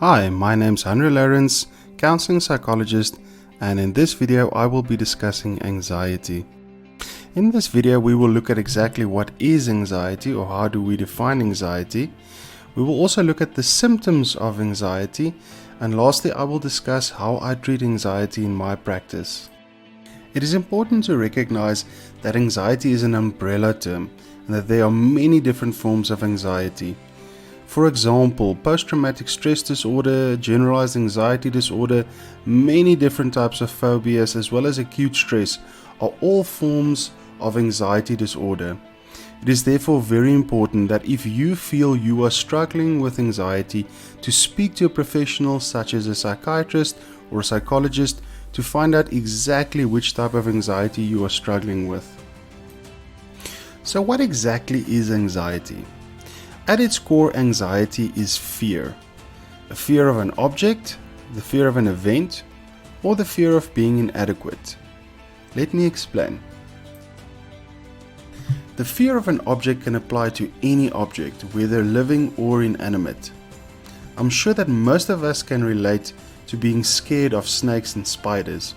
Hi, my name's Henry Lawrence, counseling psychologist, and in this video I will be discussing anxiety. In this video we will look at exactly what is anxiety or how do we define anxiety. We will also look at the symptoms of anxiety, and lastly I will discuss how I treat anxiety in my practice. It is important to recognize that anxiety is an umbrella term and that there are many different forms of anxiety. For example, post-traumatic stress disorder, generalized anxiety disorder, many different types of phobias as well as acute stress are all forms of anxiety disorder. It is therefore very important that if you feel you are struggling with anxiety, to speak to a professional such as a psychiatrist or a psychologist to find out exactly which type of anxiety you are struggling with. So what exactly is anxiety? At its core, anxiety is fear. A fear of an object, the fear of an event, or the fear of being inadequate. Let me explain. The fear of an object can apply to any object, whether living or inanimate. I'm sure that most of us can relate to being scared of snakes and spiders.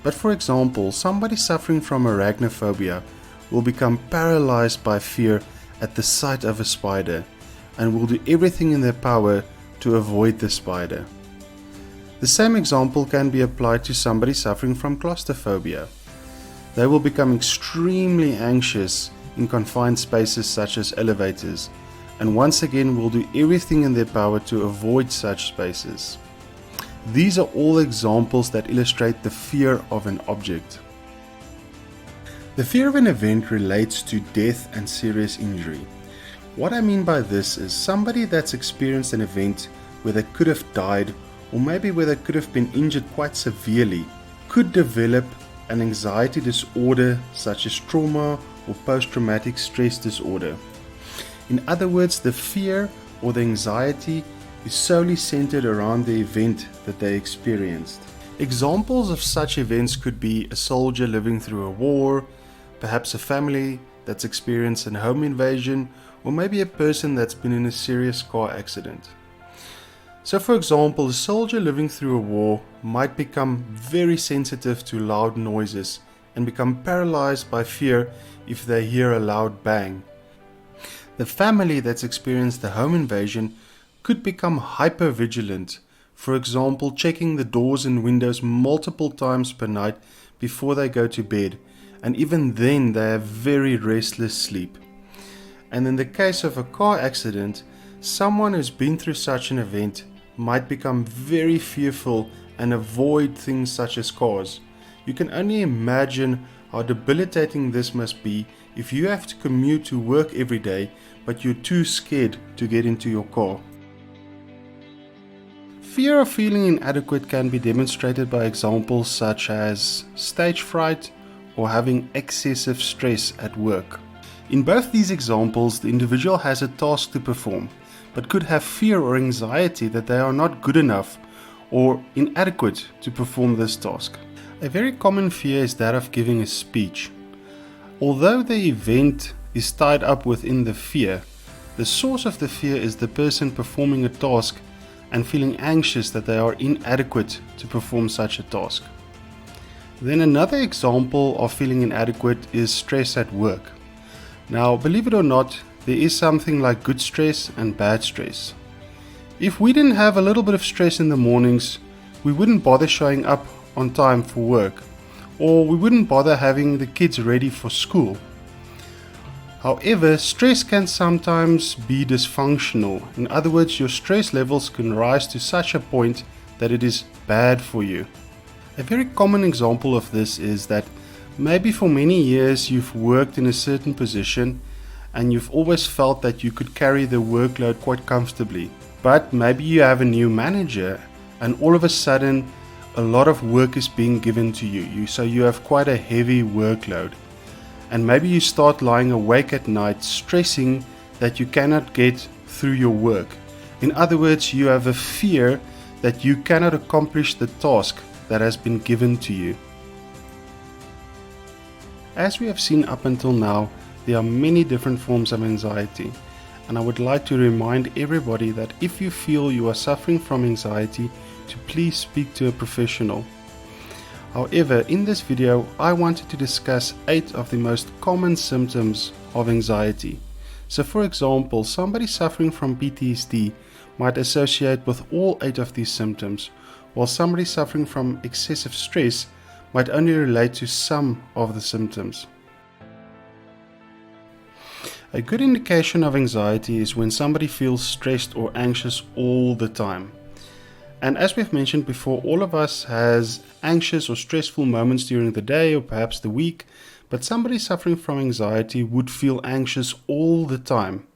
But for example, somebody suffering from arachnophobia will become paralyzed by fear at the sight of a spider and will do everything in their power to avoid the spider. The same example can be applied to somebody suffering from claustrophobia. They will become extremely anxious in confined spaces such as elevators, and once again will do everything in their power to avoid such spaces. These are all examples that illustrate the fear of an object. The fear of an event relates to death and serious injury. What I mean by this is somebody that's experienced an event where they could have died, or maybe where they could have been injured quite severely, could develop an anxiety disorder such as trauma or post-traumatic stress disorder. In other words, the fear or the anxiety is solely centered around the event that they experienced. Examples of such events could be a soldier living through a war, perhaps a family that's experienced a home invasion, or maybe a person that's been in a serious car accident. So for example, a soldier living through a war might become very sensitive to loud noises and become paralyzed by fear if they hear a loud bang. The family that's experienced a home invasion could become hyper-vigilant, for example checking the doors and windows multiple times per night before they go to bed, and even then they have very restless sleep. And in the case of a car accident, someone who's been through such an event might become very fearful and avoid things such as cars. You can only imagine how debilitating this must be if you have to commute to work every day but you're too scared to get into your car. Fear of feeling inadequate can be demonstrated by examples such as stage fright or having excessive stress at work. In both these examples, the individual has a task to perform, but could have fear or anxiety that they are not good enough or inadequate to perform this task. A very common fear is that of giving a speech. Although the event is tied up within the fear, the source of the fear is the person performing a task and feeling anxious that they are inadequate to perform such a task. Then another example of feeling inadequate is stress at work. Now, believe it or not, there is something like good stress and bad stress. If we didn't have a little bit of stress in the mornings, we wouldn't bother showing up on time for work, or we wouldn't bother having the kids ready for school. However, stress can sometimes be dysfunctional. In other words, your stress levels can rise to such a point that it is bad for you. A very common example of this is that maybe for many years you've worked in a certain position and you've always felt that you could carry the workload quite comfortably. But maybe you have a new manager and all of a sudden a lot of work is being given to you. So you have quite a heavy workload. And maybe you start lying awake at night stressing that you cannot get through your work. In other words, you have a fear that you cannot accomplish the task that has been given to you. As we have seen up until now, there are many different forms of anxiety, and I would like to remind everybody that if you feel you are suffering from anxiety, to please speak to a professional. However, in this video, I wanted to discuss 8 of the most common symptoms of anxiety. So for example, somebody suffering from PTSD might associate with all 8 of these symptoms, while somebody suffering from excessive stress might only relate to some of the symptoms. A good indication of anxiety is when somebody feels stressed or anxious all the time. And as we've mentioned before, all of us has anxious or stressful moments during the day or perhaps the week, but somebody suffering from anxiety would feel anxious all the time.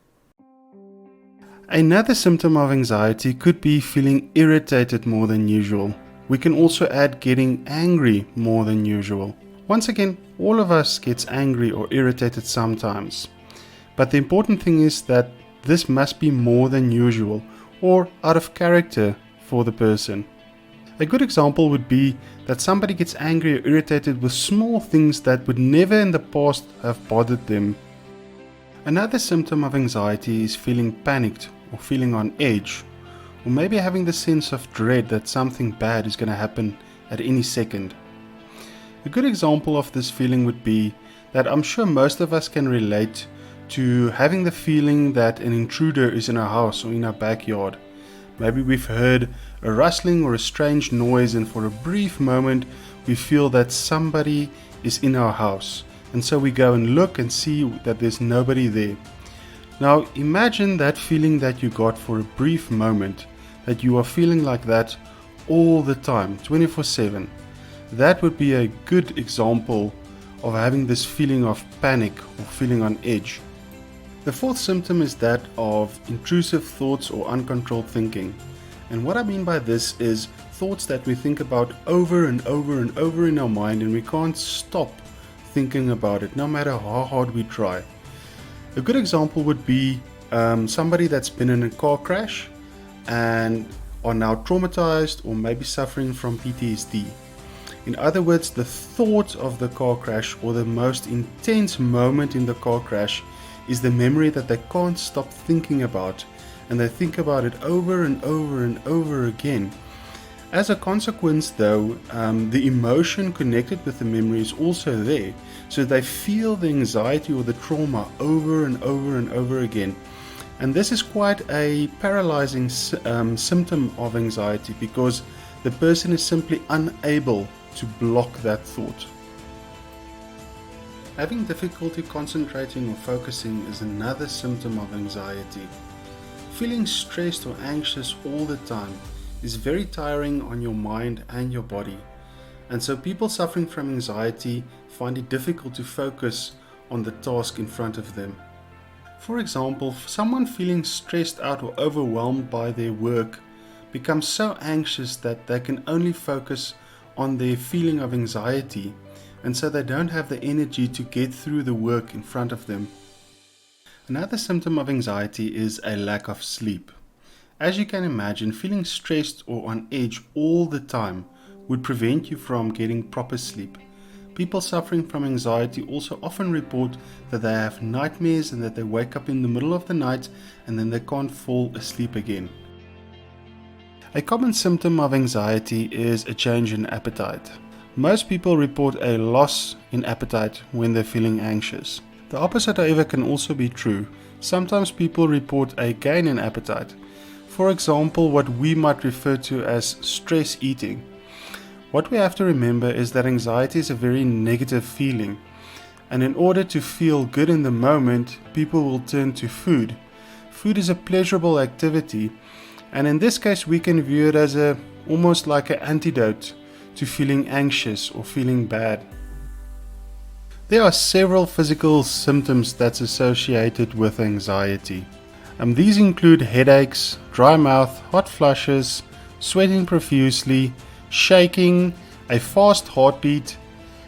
Another symptom of anxiety could be feeling irritated more than usual. We can also add getting angry more than usual. Once again, all of us gets angry or irritated sometimes. But the important thing is that this must be more than usual or out of character for the person. A good example would be that somebody gets angry or irritated with small things that would never in the past have bothered them. Another symptom of anxiety is feeling panicked or feeling on edge, or maybe having the sense of dread that something bad is going to happen at any second. A good example of this feeling would be that I'm sure most of us can relate to having the feeling that an intruder is in our house or in our backyard. Maybe we've heard a rustling or a strange noise, and for a brief moment we feel that somebody is in our house, and so we go and look and see that there's nobody there. Now imagine that feeling that you got for a brief moment, that you are feeling like that all the time, 24/7. That would be a good example of having this feeling of panic or feeling on edge. The fourth symptom is that of intrusive thoughts or uncontrolled thinking. And what I mean by this is thoughts that we think about over and over and over in our mind, and we can't stop thinking about it no matter how hard we try. A good example would be somebody that's been in a car crash and are now traumatized or maybe suffering from PTSD. In other words, the thought of the car crash or the most intense moment in the car crash is the memory that they can't stop thinking about, and they think about it over and over and over again. As a consequence though, the emotion connected with the memory is also there, so they feel the anxiety or the trauma over and over and over again. And this is quite a paralyzing symptom of anxiety, because the person is simply unable to block that thought. Having difficulty concentrating or focusing is another symptom of anxiety. Feeling stressed or anxious all the time is very tiring on your mind and your body. And so people suffering from anxiety find it difficult to focus on the task in front of them. For example, someone feeling stressed out or overwhelmed by their work becomes so anxious that they can only focus on their feeling of anxiety, and so they don't have the energy to get through the work in front of them. Another symptom of anxiety is a lack of sleep. As you can imagine, feeling stressed or on edge all the time would prevent you from getting proper sleep. People suffering from anxiety also often report that they have nightmares and that they wake up in the middle of the night and then they can't fall asleep again. A common symptom of anxiety is a change in appetite. Most people report a loss in appetite when they're feeling anxious. The opposite, however, can also be true. Sometimes people report a gain in appetite. For example, what we might refer to as stress eating. What we have to remember is that anxiety is a very negative feeling, and in order to feel good in the moment, people will turn to food. Food is a pleasurable activity, and in this case we can view it as almost like an antidote to feeling anxious or feeling bad. There are several physical symptoms that's associated with anxiety. These include headaches, dry mouth, hot flushes, sweating profusely, shaking, a fast heartbeat,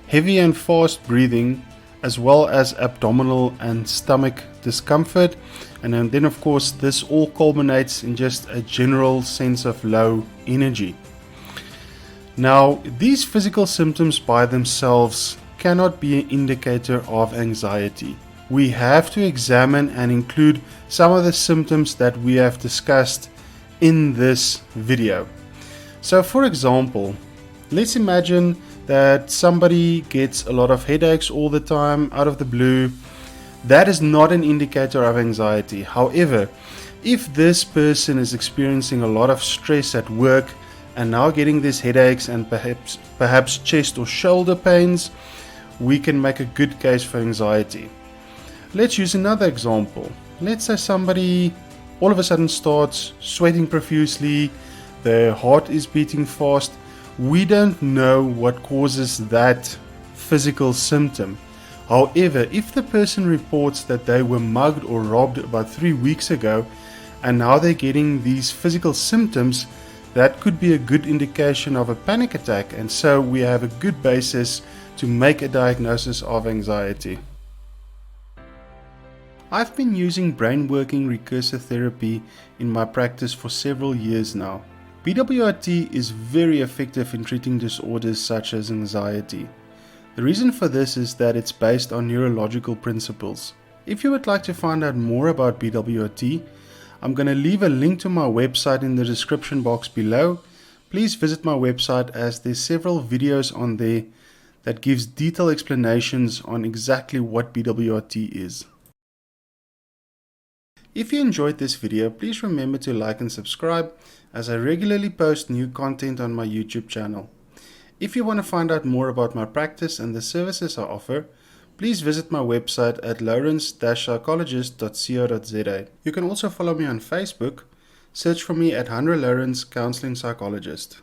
heavy and fast breathing, as well as abdominal and stomach discomfort. And then of course this all culminates in just a general sense of low energy. Now, these physical symptoms by themselves cannot be an indicator of anxiety. we have to examine and include some of the symptoms that we have discussed in this video. So for example, let's imagine that somebody gets a lot of headaches all the time out of the blue. That is not an indicator of anxiety. However, if this person is experiencing a lot of stress at work and now getting these headaches and perhaps chest or shoulder pains, we can make a good case for anxiety. Let's use another example. Let's say somebody all of a sudden starts sweating profusely, their heart is beating fast. We don't know what causes that physical symptom. However, if the person reports that they were mugged or robbed about 3 weeks ago and now they're getting these physical symptoms, that could be a good indication of a panic attack, and so we have a good basis to make a diagnosis of anxiety. I've been using brain working recursive therapy in my practice for several years now. BWRT is very effective in treating disorders such as anxiety. The reason for this is that it's based on neurological principles. If you would like to find out more about BWRT, I'm going to leave a link to my website in the description box below. Please visit my website as there's several videos on there that gives detailed explanations on exactly what BWRT is. If you enjoyed this video, please remember to like and subscribe as I regularly post new content on my YouTube channel. If you want to find out more about my practice and the services I offer, please visit my website at lawrence-psychologist.co.za. You can also follow me on Facebook. Search for me at Hanra Lawrence Counseling Psychologist.